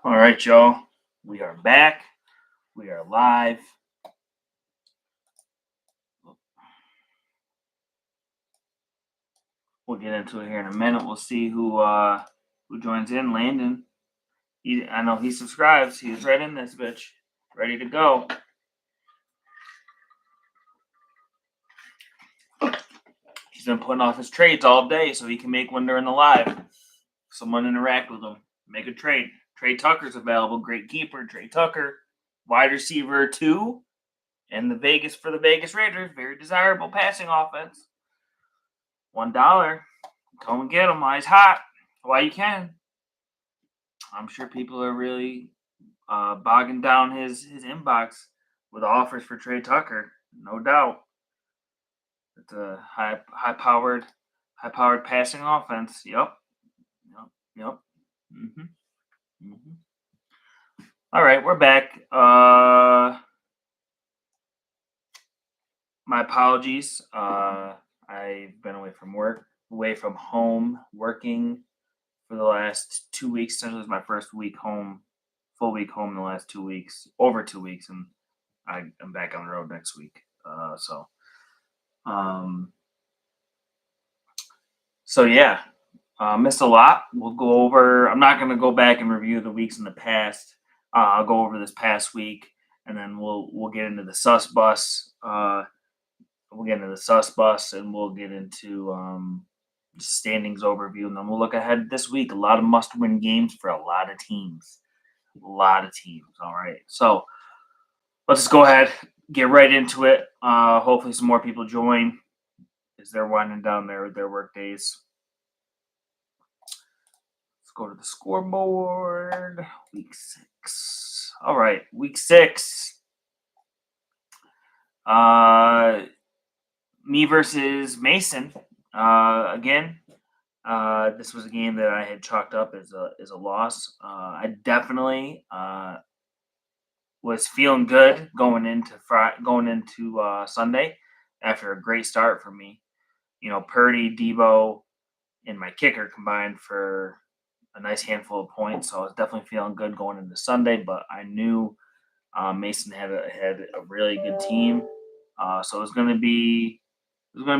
All right, y'all. We are back. We are live. We'll get into it here in a minute. We'll see who joins in. Landon. I know he subscribes. He's right in this bitch. Ready to go. He's been putting off his trades all day so he can make one during the live. Someone interact with him. Make a trade. Trey Tucker's available. Great keeper. Trey Tucker. Wide receiver 2. And the Vegas Raiders. Very desirable passing offense. $1. Come and get him while he's hot. While you can. I'm sure people are really bogging down his inbox with offers for Trey Tucker. No doubt. It's a high powered passing offense. Yep. All right, we're back. My apologies. I've been away from work, away from home, working for the last 2 weeks. Essentially, it's my first week home, full week home in the last 2 weeks, over 2 weeks, and I'm back on the road next week. So yeah, missed a lot. We'll go over. I'm not going to go back and review the weeks in the past. I'll go over this past week, and then we'll get into the sus bus. We'll get into the sus bus, and we'll get into standings overview, and then we'll look ahead this week. A lot of must-win games for a lot of teams. All right, so let's just go ahead, get right into it. Hopefully, some more people join as they're winding down their work days. Let's go to the scoreboard. Week 6. All right, week 6. Me versus Mason. Again, this was a game that I had chalked up as a loss. I definitely was feeling good going into Sunday after a great start for me. You know, Purdy, Debo, and my kicker combined for a nice handful of points. So I was definitely feeling good going into Sunday, but I knew Mason had a really good team. So it was going to be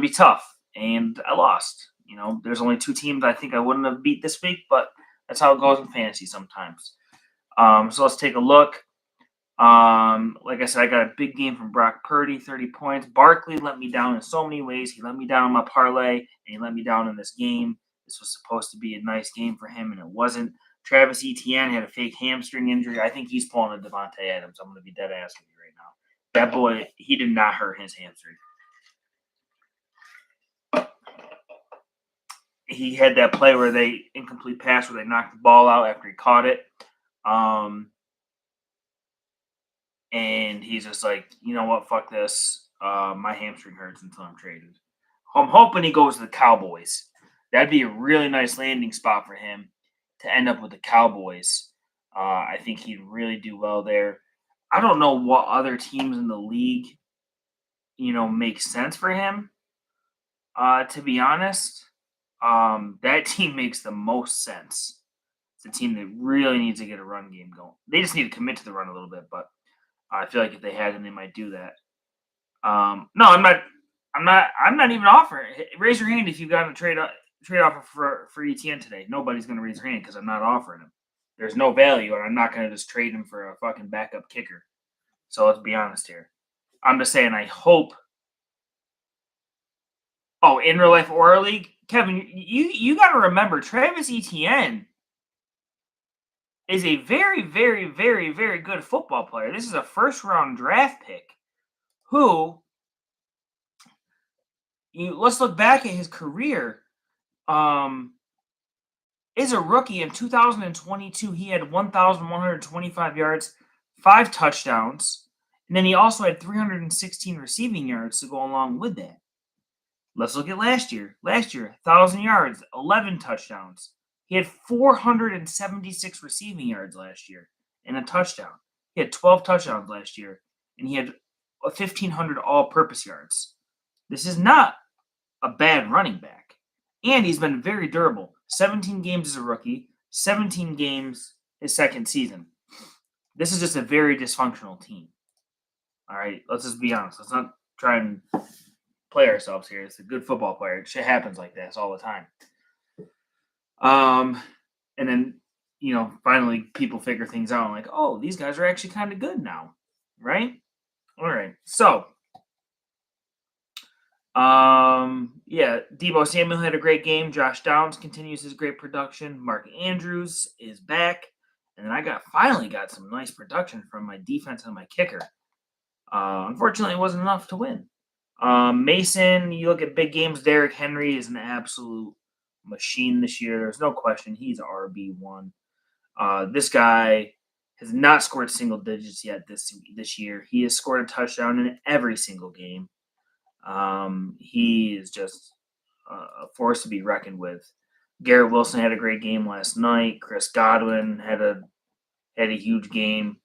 tough, and I lost. You know, there's only 2 teams I think I wouldn't have beat this week, but that's how it goes in fantasy sometimes. So let's take a look. Like I said, I got a big game from Brock Purdy, 30 points. Barkley let me down in so many ways. He let me down in my parlay, and he let me down in this game. This was supposed to be a nice game for him, and it wasn't. Travis Etienne had a fake hamstring injury. I think he's pulling a Devontae Adams. I'm going to be dead ass with you right now. That boy, he did not hurt his hamstring. He had that play where they incomplete pass where they knocked the ball out after he caught it. And he's just like, you know what, fuck this. My hamstring hurts until I'm traded. I'm hoping he goes to the Cowboys. That'd be a really nice landing spot for him to end up with the Cowboys. I think he'd really do well there. I don't know what other teams in the league, make sense for him. To be honest, that team makes the most sense. It's a team that really needs to get a run game going. They just need to commit to the run a little bit, but I feel like if they had him, they might do that. No, I'm not even offering. Raise your hand if you got a trade offer for ETN today. Nobody's going to raise their hand because I'm not offering him. There's no value, and I'm not going to just trade him for a fucking backup kicker. So let's be honest here. I'm just saying I hope. Oh, in real life or league, Kevin, you got to remember Travis Etienne is a very, very, very, very good football player. This is a first-round draft pick who, let's look back at his career, is a rookie in 2022. He had 1,125 yards, 5 touchdowns, and then he also had 316 receiving yards to go along with that. Let's look at last year. 1,000 yards, 11 touchdowns. He had 476 receiving yards last year and a touchdown. He had 12 touchdowns last year, and he had 1,500 all-purpose yards. This is not a bad running back. And he's been very durable. 17 games as a rookie, 17 games his second season. This is just a very dysfunctional team. All right, let's just be honest. Let's not try and play ourselves here. It's a good football player. Shit happens like this all the time. And then finally people figure things out. Like, oh, these guys are actually kind of good now, right? All right, so yeah, Debo Samuel had a great game. Josh Downs continues his great production. Mark Andrews is back, and then I finally got some nice production from my defense and my kicker. Unfortunately, it wasn't enough to win. Mason, you look at big games. Derrick Henry is an absolute machine this year. There's no question. He's RB1. This guy has not scored single digits yet this year. He has scored a touchdown in every single game. He is just a force to be reckoned with. Garrett Wilson had a great game last night. Chris Godwin had a huge game.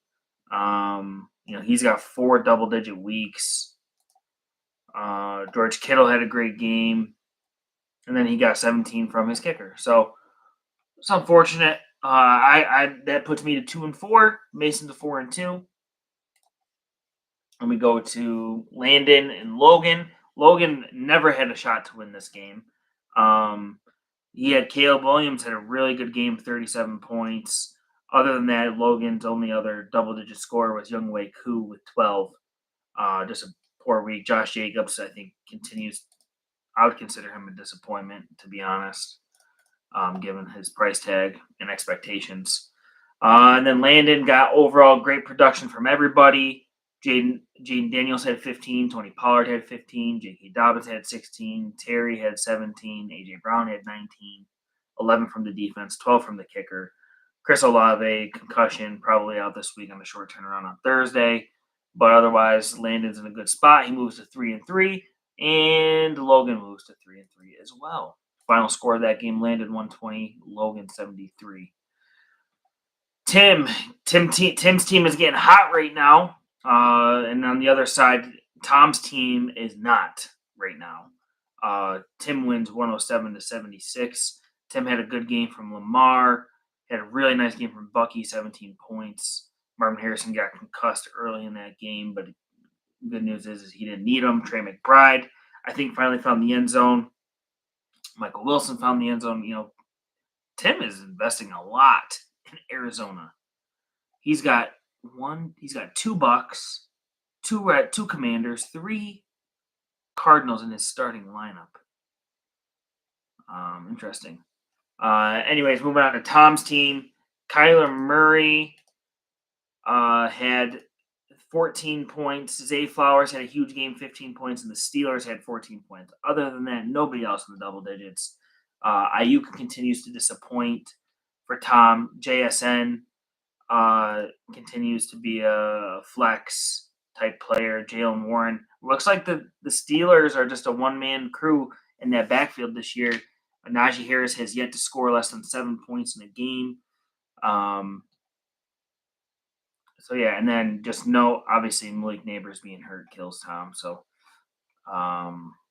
He's got 4 double-digit weeks. George Kittle had a great game, and then he got 17 from his kicker. So it's unfortunate. I that puts me to 2-4. Mason to 4-2. And we go to Landon and Logan. Logan never had a shot to win this game. He had Caleb Williams had a really good game, 37 points. Other than that, Logan's only other double-digit scorer was Younghoe Koo with 12. Just a poor week. Josh Jacobs, I think, continues. I would consider him a disappointment, to be honest, given his price tag and expectations. And then Landon got overall great production from everybody. Jaden Daniels had 15. Tony Pollard had 15. J.K. Dobbins had 16. Terry had 17. A.J. Brown had 19. 11 from the defense. 12 from the kicker. Chris Olave, concussion, probably out this week on a short turnaround on Thursday. But otherwise, Landon's in a good spot. He moves to 3-3. And Logan moves to 3-3 as well. Final score of that game, Landon 120. Logan 73. Tim's team is getting hot right now. And on the other side, Tom's team is not right now. Tim wins 107-76. Tim had a good game from Lamar. Had a really nice game from Bucky, 17 points. Marvin Harrison got concussed early in that game, but the good news is he didn't need him. Trey McBride, I think, finally found the end zone. Michael Wilson found the end zone. Tim is investing a lot in Arizona. He's got 2 Bucks, 2 Commanders, 3 Cardinals in his starting lineup. Interesting. Anyways, moving on to Tom's team. Kyler Murray had 14 points. Zay Flowers had a huge game, 15 points, and the Steelers had 14 points. Other than that, nobody else in the double digits. Ayuk continues to disappoint for Tom. JSN continues to be a flex type player. Jalen Warren. Looks like the Steelers are just a one-man crew in that backfield this year. Najee Harris has yet to score less than 7 points in a game. So yeah, and then just obviously Malik Neighbors being hurt kills Tom. So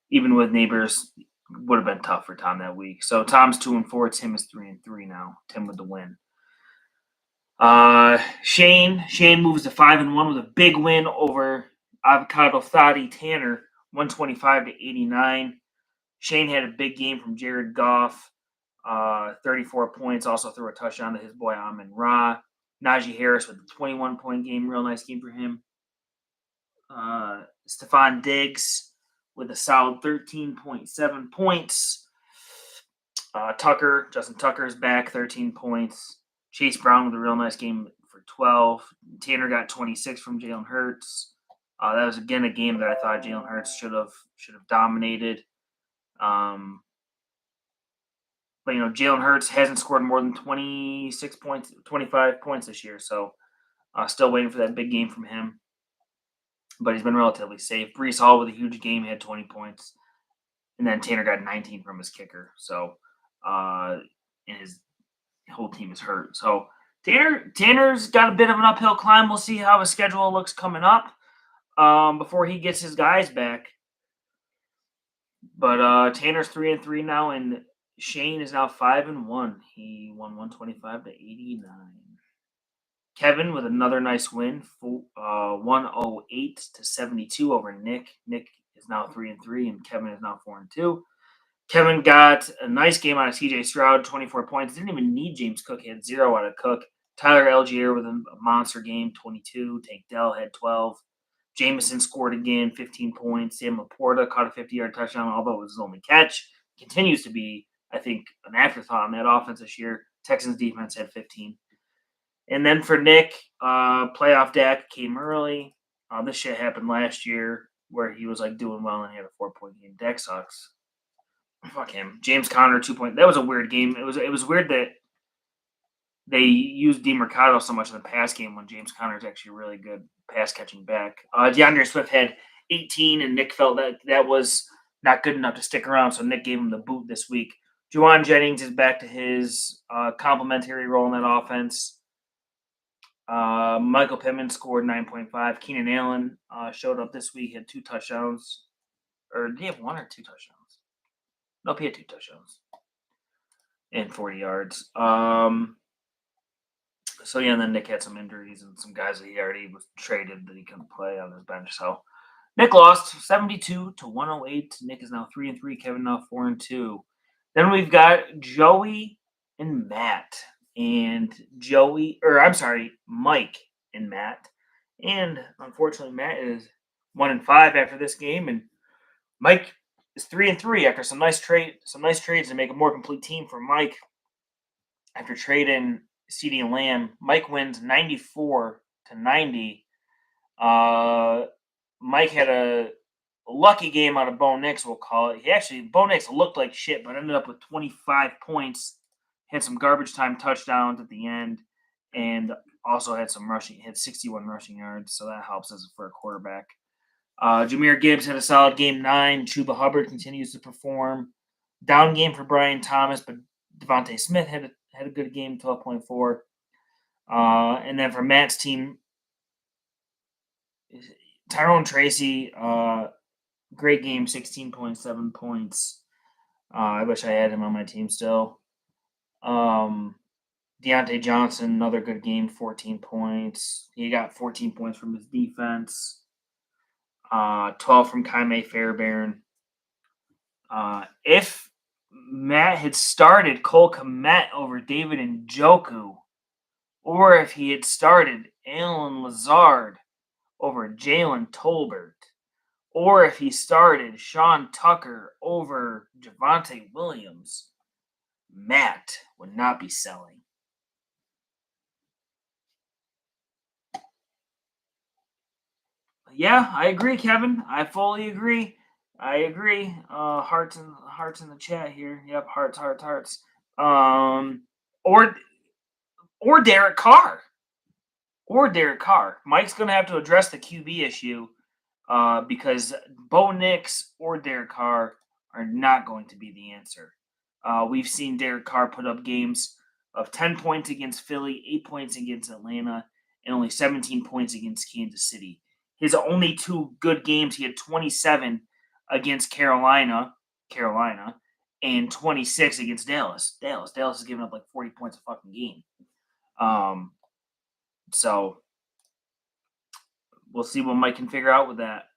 even with Neighbors, would have been tough for Tom that week. So Tom's 2-4. Tim is 3-3 now. Tim with the win. Shane moves to 5-1 with a big win over Avocado Thotty Tanner, 125-89. Shane had a big game from Jared Goff, 34 points. Also threw a touchdown to his boy Amon-Ra. Najee Harris with a 21-point game, real nice game for him. Stephon Diggs with a solid 13.7 points. Justin Tucker is back, 13 points. Chase Brown with a real nice game for 12. Tanner got 26 from Jalen Hurts. That was again a game that I thought Jalen Hurts should have dominated. But Jalen Hurts hasn't scored more than 26 points, 25 points this year, so still waiting for that big game from him. But he's been relatively safe. Breece Hall with a huge game, he had 20 points, and then Tanner got 19 from his kicker. So, and his whole team is hurt. So Tanner's got a bit of an uphill climb. We'll see how his schedule looks coming up before he gets his guys back. But Tanner's 3-3 now, and Shane is now 5-1. He won 125-89. Kevin with another nice win, 108-72 over Nick. Nick is now 3-3, and Kevin is now 4-2. Kevin got a nice game out of CJ Stroud, 24 points. Didn't even need James Cook. He had 0 out of Cook. Tyler Algier with a monster game, 22. Tank Dell had 12. Jameson scored again, 15 points. Sam Laporta caught a 50-yard touchdown, although it was his only catch. Continues to be, I think, an afterthought on that offense this year. Texans defense had 15. And then for Nick, playoff Dak came early. This shit happened last year where he was like doing well and he had a 4-point game. Dak sucks. Fuck him. James Conner, 2 point. That was a weird game. It was weird that they used DeMarcado so much in the pass game when James Conner is actually a really good pass catching back. DeAndre Swift had 18, and Nick felt that was not good enough to stick around, so Nick gave him the boot this week. Juwan Jennings is back to his complimentary role in that offense. Michael Pittman scored 9.5. Keenan Allen showed up this week, had 2 touchdowns. Or did he have 1 or 2 touchdowns? Nope, he had 2 touchdowns and 40 yards. So, yeah, and then Nick had some injuries and some guys that he already was traded that he couldn't play on his bench. So, Nick lost 72-108. Nick is now 3-3. Kevin now 4-2. Then we've got Joey and Matt. And Mike and Matt. And unfortunately, Matt is 1-5 after this game. And Mike is 3-3 after some nice trades to make a more complete team for Mike. After trading CeeDee and Lamb, Mike wins 94-90. Mike had a lucky game out of Bo Nix, we'll call it. Bo Nix looked like shit, but ended up with 25 points. Had some garbage time touchdowns at the end, and also had some rushing. Had 61 rushing yards, so that helps us for a quarterback. Jahmyr Gibbs had a solid game 9. Chuba Hubbard continues to perform. Down game for Brian Thomas, but Devontae Smith had a good game, 12.4. And then for Matt's team, Tyrone Tracy, great game, 16.7 points. I wish I had him on my team still. Deontay Johnson, another good game, 14 points. He got 14 points from his defense. 12 from Kaime Fairbairn. If Matt had started Cole Kmet over David Njoku, or if he had started Alan Lazard over Jalen Tolbert, or if he started Sean Tucker over Javonte Williams, Matt would not be selling. Yeah, I agree, Kevin. I fully agree. I agree. Hearts in the chat here. Yep, hearts. Or Derek Carr. Mike's gonna have to address the QB issue because Bo Nix or Derek Carr are not going to be the answer. We've seen Derek Carr put up games of 10 points against Philly, 8 points against Atlanta, and only 17 points against Kansas City. His only 2 good games, he had 27 against Carolina, and 26 against Dallas. Dallas has given up like 40 points a fucking game. So we'll see what Mike can figure out with that.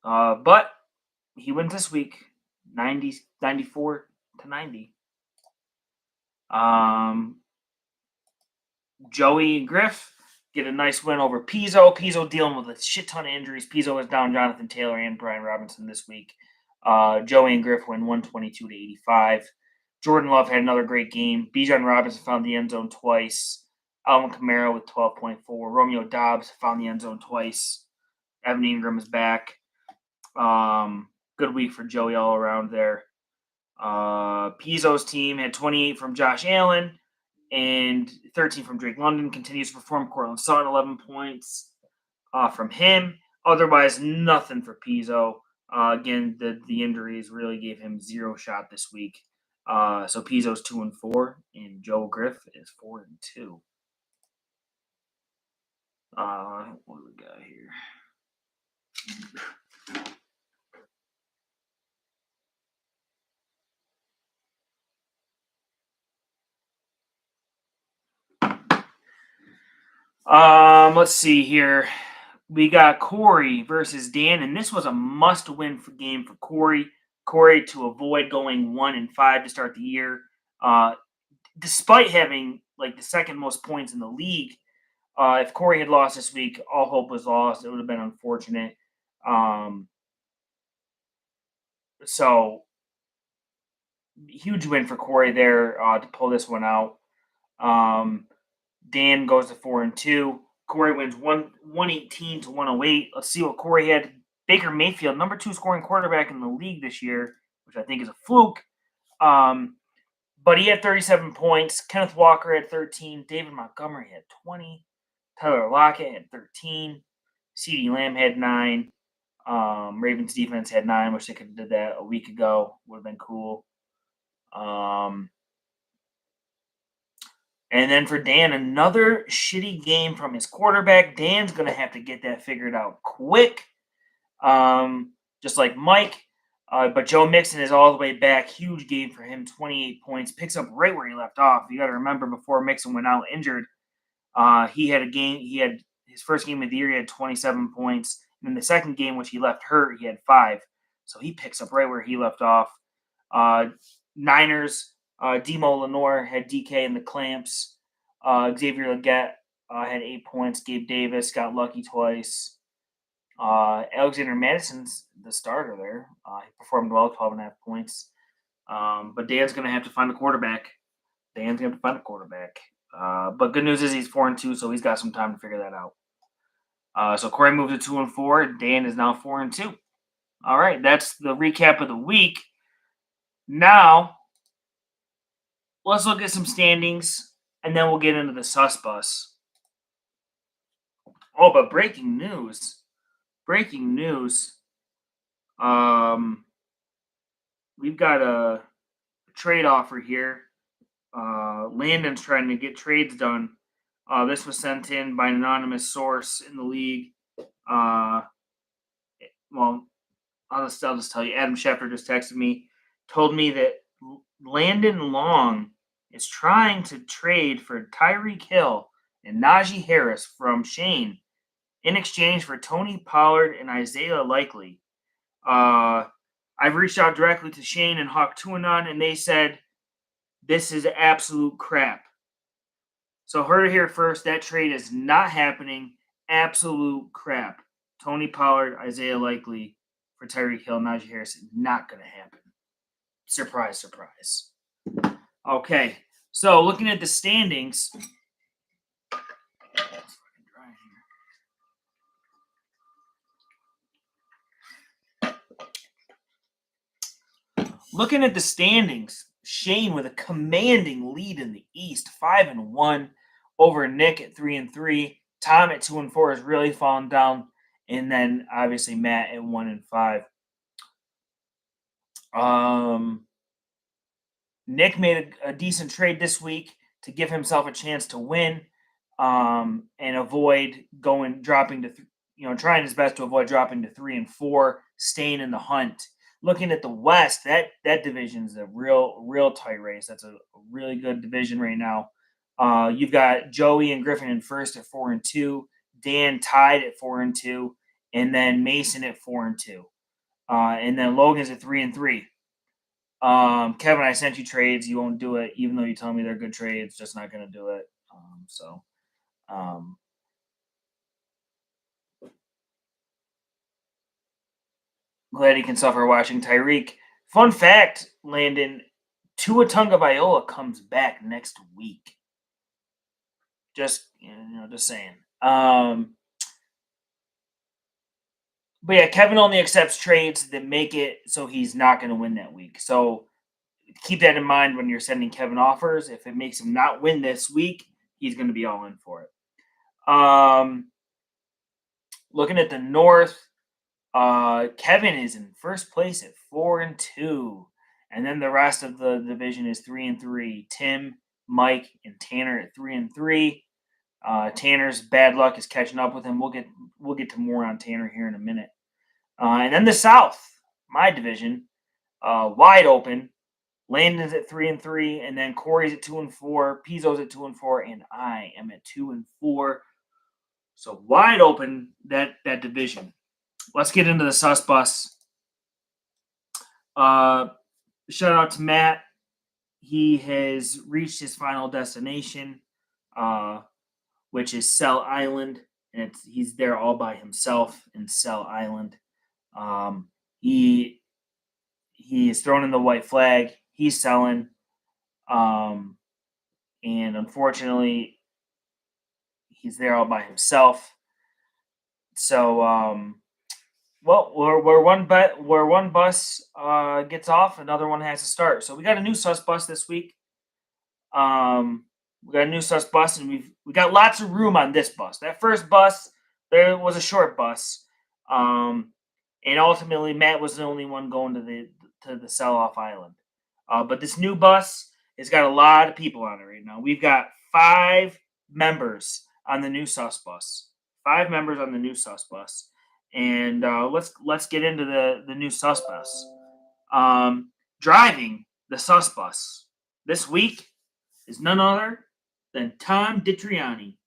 But he wins this week, 94-90. Joey and Griff get a nice win over Pizzo. Pizzo dealing with a shit ton of injuries. Pizzo is down Jonathan Taylor and Brian Robinson this week. Joey and Griff win 122-85. Jordan Love had another great game. Bijan Robinson found the end zone twice. Alvin Kamara with 12.4. Romeo Dobbs found the end zone twice. Evan Ingram is back. Good week for Joey all around there. Pizzo's team had 28 from Josh Allen and 13 from Drake London. Continues to perform. Cortland Sutton, 11 points from him. Otherwise, nothing for Pizzo. Again, the injuries really gave him 0 shot this week. So Pizzo's 2-4, and Joe Griff is 4-2. What do we got here? Let's see here. We got Corey versus Dan, and this was a must-win game for Corey. Corey to avoid going 1-5 to start the year, uh, despite having like the second most points in the league. If Corey had lost this week, all hope was lost. It would have been unfortunate. Um, so huge win for Corey there to pull this one out. Um, Dan goes to 4-2. Corey wins 118 to 108. Let's see what Corey had. Baker Mayfield, number 2 scoring quarterback in the league this year, which I think is a fluke. But he had 37 points. Kenneth Walker had 13. David Montgomery had 20. Tyler Lockett had 13. CeeDee Lamb had 9. Ravens defense had 9. Wish they could have did that a week ago. Would have been cool. And then for Dan, another shitty game from his quarterback. Dan's going to have to get that figured out quick, just like Mike. But Joe Mixon is all the way back. Huge game for him, 28 points. Picks up right where he left off. You got to remember, before Mixon went out injured, he had a game. He had his first game of the year. He had 27 points. And in the second game, which he left hurt, he had 5. So he picks up right where he left off. Niners. Demo Lenore had DK in the clamps. Xavier Legette had 8 points. Gabe Davis got lucky twice. Alexander Madison's the starter there. He performed well, 12.5 points. But Dan's going to have to find a quarterback. But good news is he's 4-2, so he's got some time to figure that out. So Corey moved to 2-4. Dan is now 4-2. All right, that's the recap of the week. Now, let's look at some standings, and then we'll get into the sus bus. Oh, but breaking news. We've got a trade offer here. Landon's trying to get trades done. This was sent in by an anonymous source in the league. Well, I'll just tell you. Adam Schefter just texted me, told me that Landon Long is trying to trade for Tyreek Hill and Najee Harris from Shane in exchange for Tony Pollard and Isaiah Likely. I've reached out directly to Shane and Hawk Tuanon, and they said this is absolute crap. So heard it here first. That trade is not happening. Absolute crap. Tony Pollard, Isaiah Likely for Tyreek Hill, Najee Harris is not going to happen. Surprise, surprise. Okay, so looking at the standings. Looking at the standings, Shane with a commanding lead in the East, 5-1 over Nick at 3-3. Tom at 2-4 has really fallen down, and then obviously Matt at 1-5. Nick made a decent trade this week to give himself a chance to win, and avoid trying his best to avoid dropping to 3-4, staying in the hunt. Looking at the West, that division is a real tight race. That's a really good division right now. You've got Joey and Griffin in first at 4-2, Dan tied at 4-2, and then Mason at 4-2, and then Logan's at 3-3. Kevin, I sent you trades. You won't do it, even though you tell me they're good trades. Just not going to do it. Glad he can suffer watching Tyreek. Fun fact, Landon, Tua Tagovailoa comes back next week. Just saying. But yeah, Kevin only accepts trades that make it so he's not going to win that week. So keep that in mind when you're sending Kevin offers. If it makes him not win this week, he's going to be all in for it. Looking at the North, Kevin is in first place at 4-2, and then the rest of the division is 3-3. Tim, Mike, and Tanner at 3-3. Tanner's bad luck is catching up with him. We'll get to more on Tanner here in a minute. And then the South, my division, wide open. Landon's at 3-3, and then Corey's at 2-4, Pizzo's at 2-4, and I am at 2-4. So wide open that division. Let's get into the sus bus. Shout out to Matt. He has reached his final destination, which is Cell Island, and he's there all by himself in Cell Island. He is throwing in the white flag. He's selling, and unfortunately, he's there all by himself. So, well, where one bus gets off, another one has to start. So we got a new sus bus this week. We got a new sus bus, and we got lots of room on this bus. That first bus, there was a short bus, and ultimately Matt was the only one going to the sell off island. But this new bus has got a lot of people on it right now. We've got 5 members on the new sus bus. 5 members on the new sus bus, and let's get into the new sus bus. Driving the sus bus this week is none other than Tom Ditriani.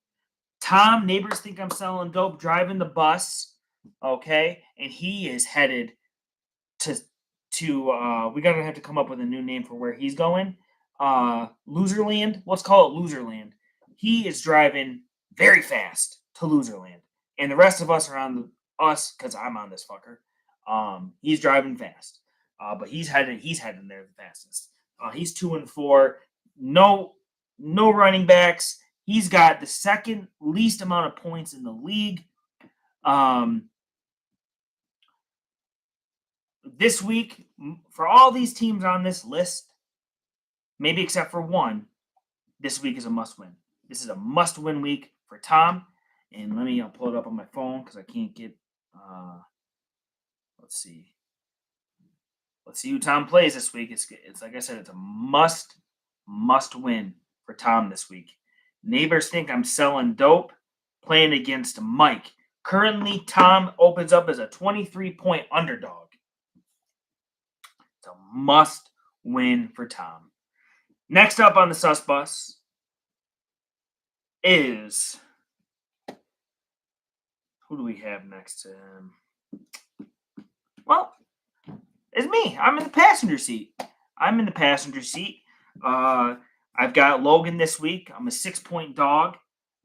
Tom, neighbors think I'm selling dope, driving the bus, okay, and he is headed to we gotta have to come up with a new name for where he's going. Loserland. Let's call it Loserland. He is driving very fast to Loserland, and the rest of us are on us because I'm on this fucker. He's driving fast, but he's heading there the fastest. He's 2-4. No running backs. He's got the second least amount of points in the league. This week, for all these teams on this list, maybe except for one, this week is a must-win. This is a must-win week for Tom. And I'll pull it up on my phone because I can't get. Let's see. Let's see who Tom plays this week. It's like I said, it's a must-win for Tom this week. Neighbors think I'm selling dope, playing against Mike. Currently, Tom opens up as a 23-point underdog. It's a must-win for Tom. Next up on the sus bus is, who do we have next to him? Well, it's me. I'm in the passenger seat. I've got Logan this week. I'm a 6-point dog.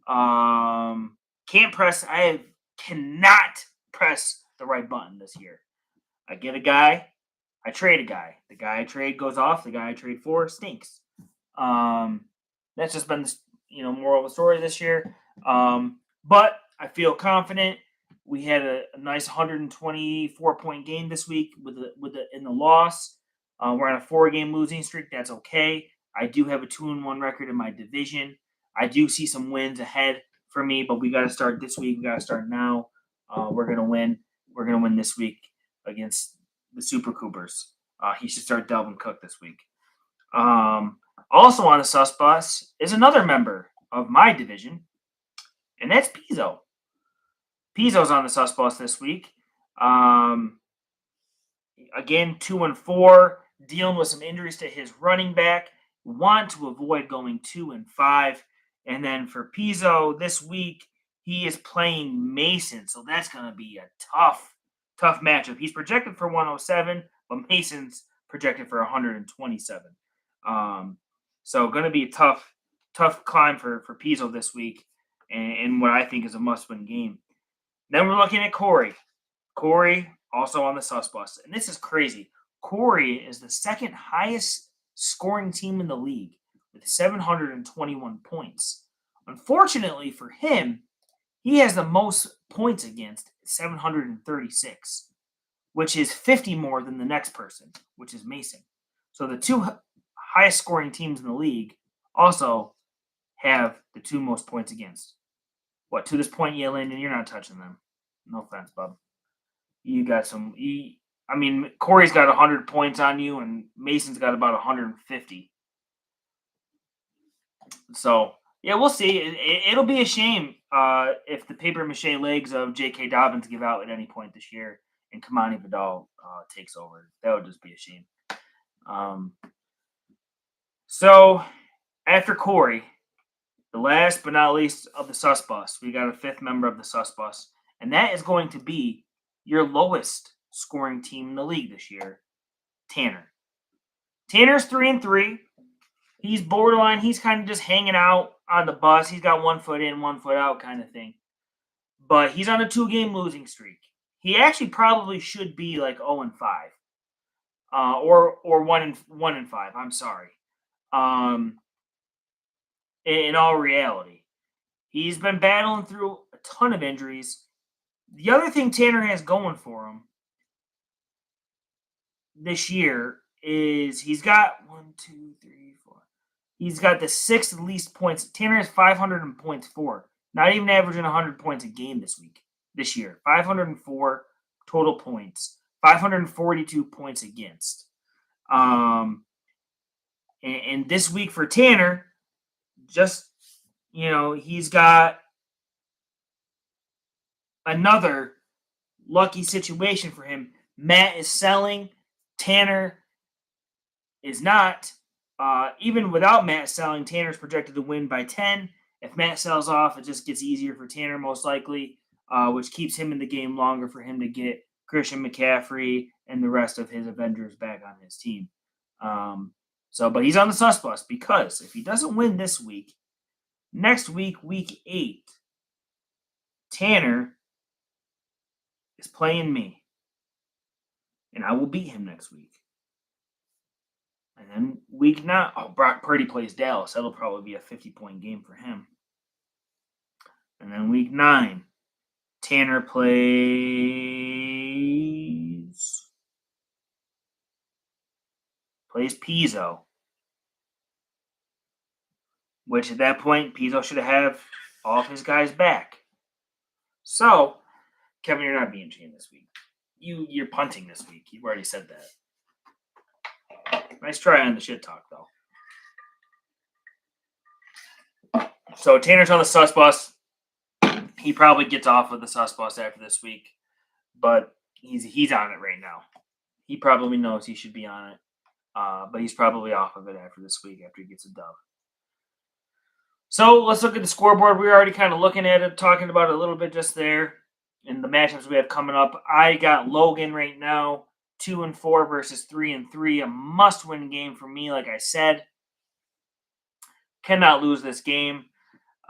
Can't press. Cannot press the right button this year. I get a guy. I trade a guy. The guy I trade goes off. The guy I trade for stinks. That's just been the moral of the story this year. But I feel confident. We had a nice 124-point game this week in the loss. We're on a 4-game losing streak. That's okay. I do have a 2-1 record in my division. I do see some wins ahead for me, but we got to start this week. We got to start now. We're gonna win. We're gonna win this week against the Super Coopers. He should start Delvin Cook this week. Also on the sus bus is another member of my division, and that's Pizzo. Pizzo's on the sus bus this week. Again, 2-4, dealing with some injuries to his running back. Want to avoid going 2-5. And then for Pizzo this week, he is playing Mason. So that's going to be a tough matchup. He's projected for 107, but Mason's projected for 127. So going to be a tough climb for Pizzo this week, and what I think is a must-win game. Then we're looking at Corey. Corey also on the sus bus. And this is crazy. Corey is the second highest scoring team in the league with 721 points. Unfortunately for him, he has the most points against, 736, which is 50 more than the next person, which is Mason. So the 2 highest scoring teams in the league also have the 2 most points against. What, to this point, Landon, you're not touching them. No offense, bub. You got some. Corey's got 100 points on you, and Mason's got about 150. So, yeah, we'll see. It'll be a shame if the papier-mâché legs of J.K. Dobbins give out at any point this year and Kamani Vidal takes over. That would just be a shame. So, after Corey, The last but not least of the sus bus, we got a fifth member of the sus bus, and that is going to be your lowest scoring team in the league this year, Tanner. Tanner's 3-3. He's borderline. He's kind of just hanging out on the bus. He's got 1 foot in, 1 foot out kind of thing. But he's on a 2-game losing streak. He actually probably should be like 0-5, or 1-5. I'm sorry. In all reality, he's been battling through a ton of injuries. The other thing Tanner has going for him this year is he's got 1, 2, 3, 4. He's got the 6th least points. Tanner has 500 points for. Not even averaging 100 points a game this year. 504 total points. 542 points against. And this week for Tanner, just, he's got another lucky situation for him. Matt is selling. Tanner is not. Even without Matt selling, Tanner's projected to win by 10. If Matt sells off, it just gets easier for Tanner, most likely, which keeps him in the game longer for him to get Christian McCaffrey and the rest of his Avengers back on his team. But he's on the sus bus because if he doesn't win this week, next week, week 8, Tanner is playing me. And I will beat him next week. And then week 9, Brock Purdy plays Dallas. That'll probably be a 50-point game for him. And then week 9, Tanner plays Pizzo. Which at that point, Pizzo should have all of his guys back. So, Kevin, you're not being chained this week. You're punting this week. You've already said that. Nice try on the shit talk, though. So Tanner's on the sus bus. He probably gets off of the sus bus after this week, but he's on it right now. He probably knows he should be on it, but he's probably off of it after this week after he gets a dub. So let's look at the scoreboard. We're already kind of looking at it, talking about it a little bit just there. In the matchups we have coming up, I got Logan right now, 2-4 versus 3-3, a must-win game for me. Like I said, cannot lose this game.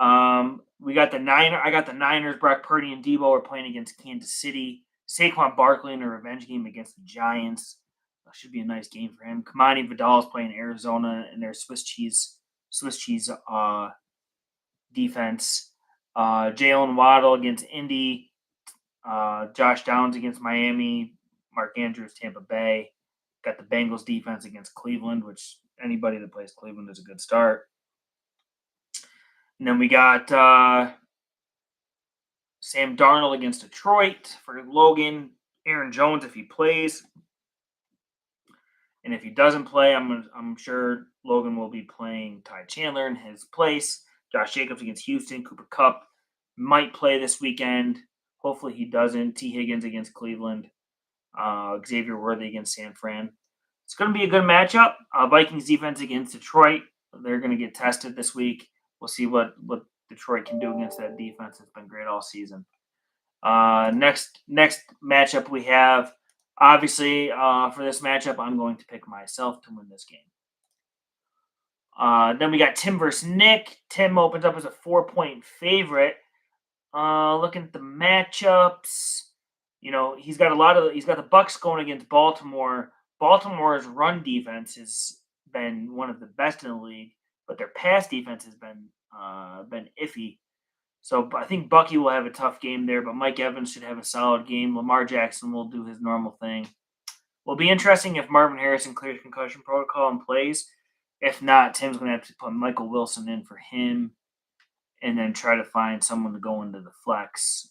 We got the I got the Niners. Brock Purdy and Debo are playing against Kansas City. Saquon Barkley in a revenge game against the Giants. That should be a nice game for him. Kamani Vidal is playing Arizona in their Swiss cheese defense. Jalen Waddle against Indy. Josh Downs against Miami. Mark Andrews, Tampa Bay. Got the Bengals defense against Cleveland, which anybody that plays Cleveland is a good start. And then we got Sam Darnold against Detroit for Logan. Aaron Jones if he plays. And if he doesn't play, I'm sure Logan will be playing Ty Chandler in his place. Josh Jacobs against Houston. Cooper Kupp might play this weekend. Hopefully he doesn't. T. Higgins against Cleveland. Xavier Worthy against San Fran. It's going to be a good matchup. Vikings defense against Detroit. They're going to get tested this week. We'll see what Detroit can do against that defense. It's been great all season. Next matchup we have, obviously, for this matchup, I'm going to pick myself to win this game. Then we got Tim versus Nick. Tim opens up as a 4-point favorite. Looking at the matchups, he's got the Bucs going against Baltimore. Baltimore's run defense has been one of the best in the league, but their pass defense has been iffy. So I think Bucky will have a tough game there, but Mike Evans should have a solid game. Lamar Jackson will do his normal thing. Will be interesting if Marvin Harrison clears concussion protocol and plays. If not, Tim's going to have to put Michael Wilson in for him and then try to find someone to go into the flex,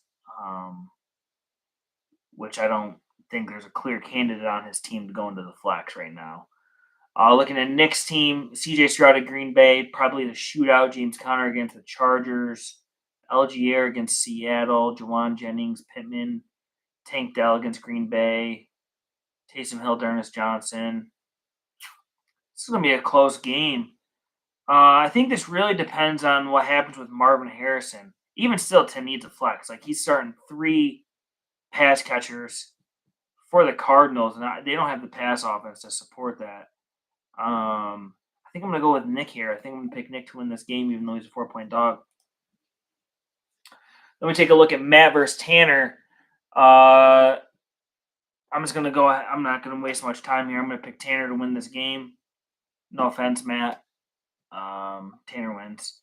which I don't think there's a clear candidate on his team to go into the flex right now. Looking at Nick's team, CJ Stroud at Green Bay, probably the shootout. James Conner against the Chargers. Algier against Seattle. Juwan Jennings, Pittman. Tank Dell against Green Bay. Taysom Hill, Ernest Johnson. This is going to be a close game. I think this really depends on what happens with Marvin Harrison. Even still, Tim needs a flex. Like he's starting 3 pass catchers for the Cardinals, and they don't have the pass offense to support that. I think I'm gonna go with Nick here. I think I'm gonna pick Nick to win this game, even though he's a 4-point dog. Let me take a look at Matt versus Tanner. I'm just gonna go. I'm not gonna waste much time here. I'm gonna pick Tanner to win this game. No offense, Matt. Tanner wins.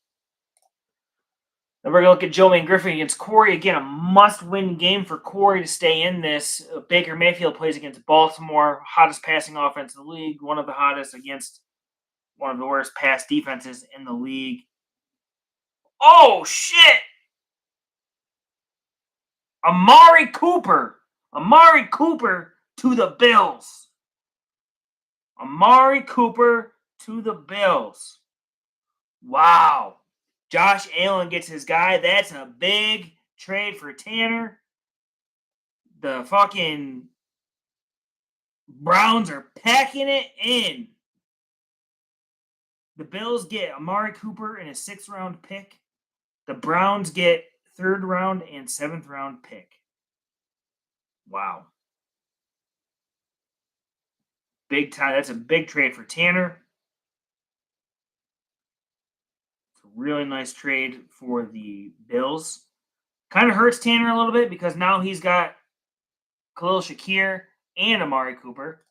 Then we're going to look at Joe and Griffin against Corey. Again, a must-win game for Corey to stay in this. Baker Mayfield plays against Baltimore, hottest passing offense in the league, one of the hottest against one of the worst pass defenses in the league. Oh, shit! Amari Cooper to the Bills. Amari Cooper to the Bills. Wow. Josh Allen gets his guy. That's a big trade for Tanner. The fucking Browns are packing it in. The Bills get Amari Cooper and a 6th round pick. The Browns get 3rd round and 7th round pick. Wow. Big time. That's a big trade for Tanner. It's a really nice trade for the Bills. Kind of hurts Tanner a little bit because now he's got Khalil Shakir and Amari Cooper.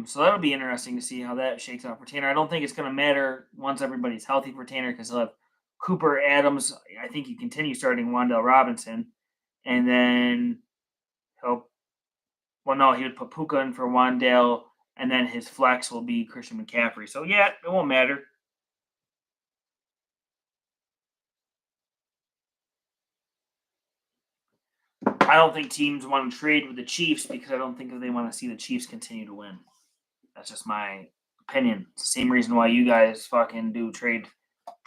So that'll be interesting to see how that shakes out for Tanner. I don't think it's going to matter once everybody's healthy for Tanner because he'll have Cooper, Adams. I think he continue starting Wan'Dale Robinson, and then he would put Puka in for Wan'Dale, and then his flex will be Christian McCaffrey. So yeah, it won't matter. I don't think teams want to trade with the Chiefs because I don't think they want to see the Chiefs continue to win. That's just my opinion. It's the same reason why you guys fucking do trade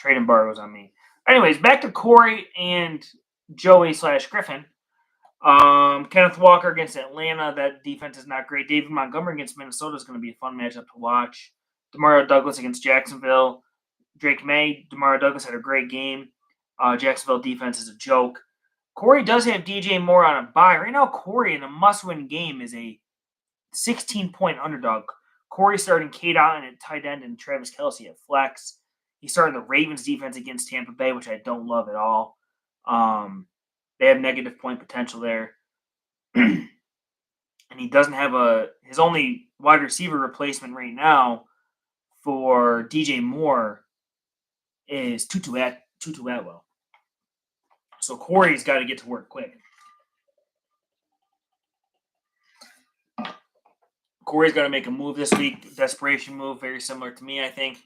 embargoes on me. Anyways, back to Corey and Joey/Griffin. Kenneth Walker against Atlanta. That defense is not great. David Montgomery against Minnesota is going to be a fun matchup to watch. Demario Douglas against Jacksonville. Drake May. Demario Douglas had a great game. Jacksonville defense is a joke. Corey does have DJ Moore on a bye. Right now, Corey in a must-win game is a 16-point underdog. Corey starting Kate Otten at tight end and Travis Kelce at flex. He's starting the Ravens defense against Tampa Bay, which I don't love at all. They have negative point potential there. And he doesn't have his only wide receiver replacement right now for DJ Moore is Tutu Atwell. So Corey's got to get to work quick. Corey's got to make a move this week, desperation move, very similar to me, I think,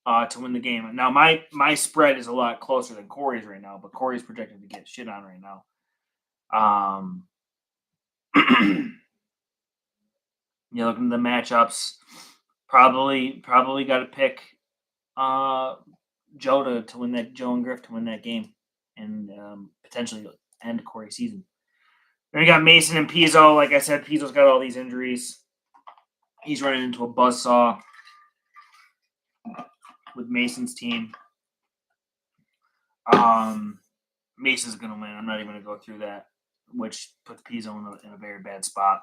to win the game. Now, my spread is a lot closer than Corey's right now, but Corey's projected to get shit on right now. Looking at the matchups, probably got to pick Joe and Griff to win that game and potentially end Corey's season. Then we got Mason and Pizzo. Like I said, Pizzo's got all these injuries. He's running into a buzzsaw with Mason's team. Mason's going to win. I'm not even going to go through that, which puts Pizzo in a very bad spot.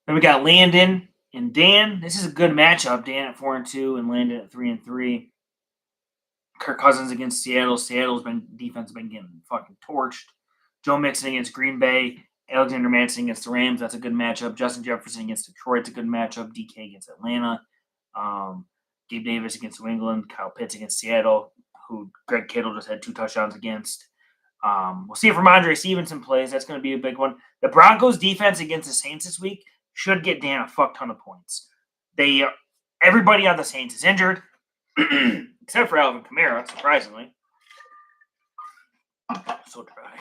Then we got Landon and Dan. This is a good matchup. Dan at 4-2 and Landon at 3-3. Kirk Cousins against Seattle. Seattle's defense has been getting fucking torched. Joe Mixon against Green Bay. Alexander Mattison against the Rams. That's a good matchup. Justin Jefferson against Detroit's a good matchup. DK against Atlanta. Gabe Davis against New England. Kyle Pitts against Seattle, who Greg Kittle just had 2 touchdowns against. We'll see if Ramondre Stevenson plays. That's going to be a big one. The Broncos defense against the Saints this week should get Dan a fuck ton of points. Everybody on the Saints is injured, except for Alvin Kamara, surprisingly. So dry.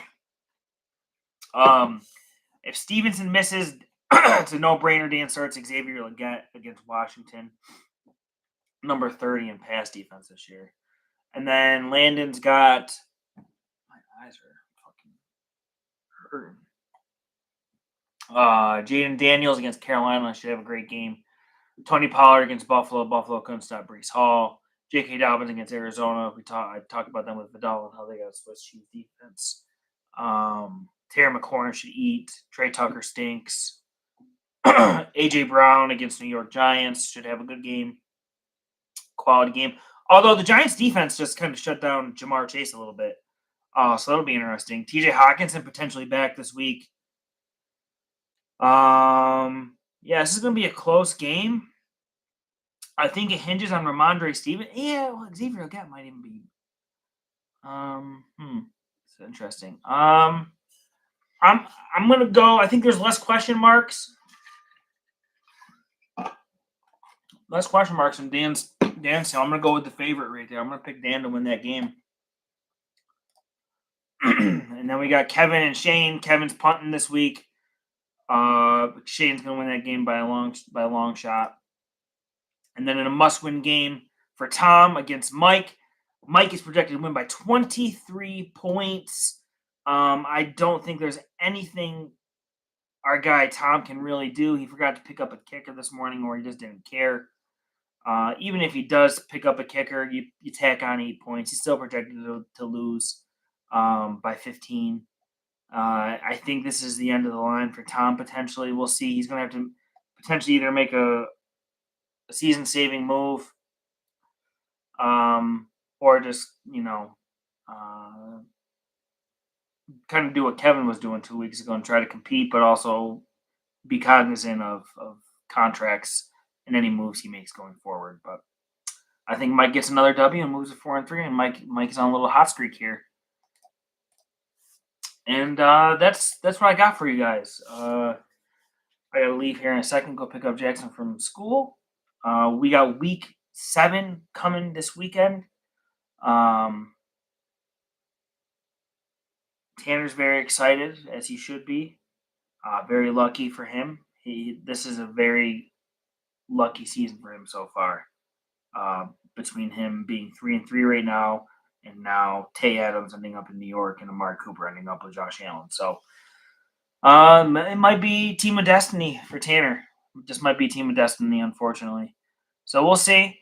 If Stevenson misses, it's a no-brainer. Dan starts Xavier Legette against Washington, number 30 in pass defense this year. And then Landon's got my eyes are fucking hurting. Jaden Daniels against Carolina should have a great game. Tony Pollard against Buffalo. Buffalo couldn't stop Brees Hall. J.K. Dobbins against Arizona. I talked about them with Vidal and how they got a Swiss cheese defense. Terry McLaurin should eat. Trey Tucker stinks. A.J. Brown against New York Giants should have a good game. Quality game. Although the Giants defense just kind of shut down Jamar Chase a little bit. So that'll be interesting. TJ Hawkinson potentially back this week. Yeah, this is going to be a close game. I think it hinges on Ramondre Stevenson. Yeah, well, Xavier Leggett might even be. It's interesting. I'm gonna go. I think there's less question marks. Less question marks than Dan's. So I'm gonna go with the favorite right there. I'm gonna pick Dan to win that game. And then we got Kevin and Shane. Kevin's punting this week. Shane's gonna win that game by a long shot. And then in a must-win game for Tom against Mike, Mike is projected to win by 23 points. I don't think there's anything our guy Tom can really do. He forgot to pick up a kicker this morning, or he just didn't care. Even if he does pick up a kicker, you tack on 8 points. He's still projected to lose by 15. I think this is the end of the line for Tom, potentially. We'll see. He's going to have to potentially either make a season-saving move or just, kind of do what Kevin was doing 2 weeks ago and try to compete, but also be cognizant of contracts and any moves he makes going forward. But I think Mike gets another W and moves to 4-3, and Mike is on a little hot streak here. And that's what I got for you guys. I gotta leave here in a second, go pick up Jackson from school. We got week 7 coming this weekend. Tanner's very excited, as he should be. Very lucky for him. This is a very lucky season for him so far. Between him being 3-3 right now, and now Tay Adams ending up in New York and Amari Cooper ending up with Josh Allen. So it might be Team of Destiny for Tanner. It just might be Team of Destiny, unfortunately. So we'll see.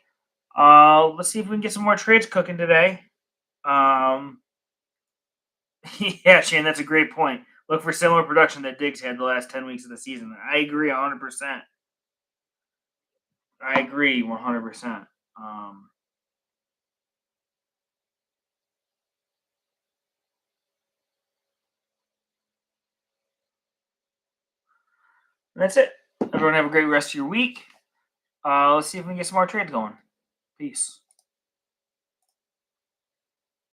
Let's see if we can get some more trades cooking today. Yeah, Shane, that's a great point. Look for similar production that Diggs had the last 10 weeks of the season. I agree 100%. I agree 100%. That's it. Everyone have a great rest of your week. Let's see if we can get some more trades going. Peace.